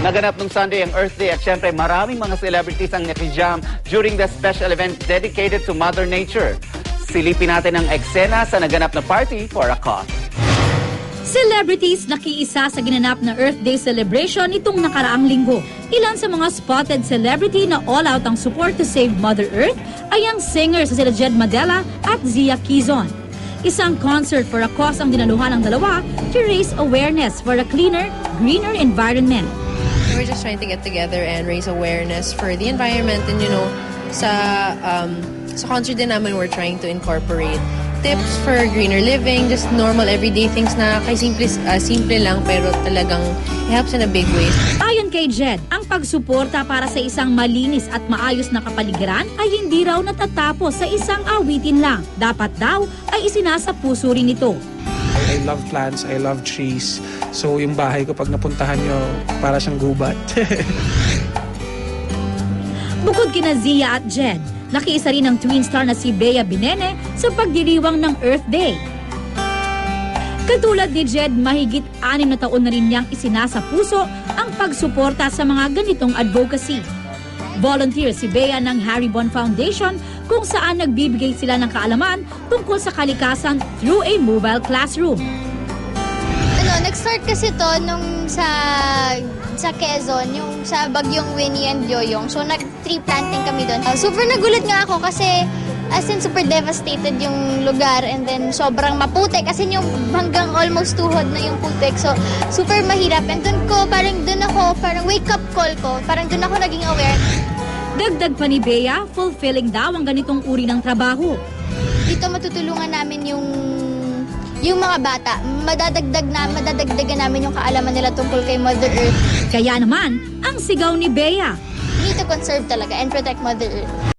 Naganap nung Sunday ang Earth Day at syempre maraming mga celebrities ang nakijam during the special event dedicated to Mother Nature. Silipin natin ang eksena sa naganap na party for a cause. Celebrities nakiisa sa ginanap na Earth Day celebration nitong nakaraang linggo. Ilan sa mga spotted celebrity na all-out ang support to save Mother Earth ay ang singers sila Jed Madela at Zia Quizon. Isang concert for a cause ang dinaluhan ng dalawa to raise awareness for a cleaner, greener environment. We're just trying to get together and raise awareness for the environment, and sa concert din namin we're trying to incorporate tips for greener living, just normal everyday things na kay simple lang pero talagang it helps in a big way. Ayon kay Jed, ang pagsuporta para sa isang malinis at maayos na kapaligiran ay hindi raw natatapos sa isang awitin lang. Dapat daw ay isinasa puso rin ito. I love plants, I love trees. So yung bahay ko pag napuntahan nyo, para siyang gubat. Bukod kina Zia at Jed, nakiisa rin ang twin star na si Bea Binene sa pagdiriwang ng Earth Day. Katulad ni Jed, mahigit 6 na taon na rin niyang isinasa puso ang pagsuporta sa mga ganitong advocacy. Volunteer si Bea ng Harry Bon Foundation kung saan nagbibigay sila ng kaalaman tungkol sa kalikasan through a mobile classroom. Nag-start kasi to nung sa Quezon, yung sa Bagyong Winnie and Yoyong. So nag-tree planting kami doon. Super nagulat nga ako kasi as in super devastated yung lugar, and then sobrang maputik kasi yung hanggang almost tuhod na yung putik. So super mahirap, and doon ako wake up call ko, parang doon ako naging aware. Dagdag pa ni Bea, fulfilling daw ang ganitong uri ng trabaho. Dito matutulungan namin yung mga bata, madadagdagan namin yung kaalaman nila tungkol kay Mother Earth. Kaya naman, ang sigaw ni Bea, We need to conserve talaga and protect Mother Earth.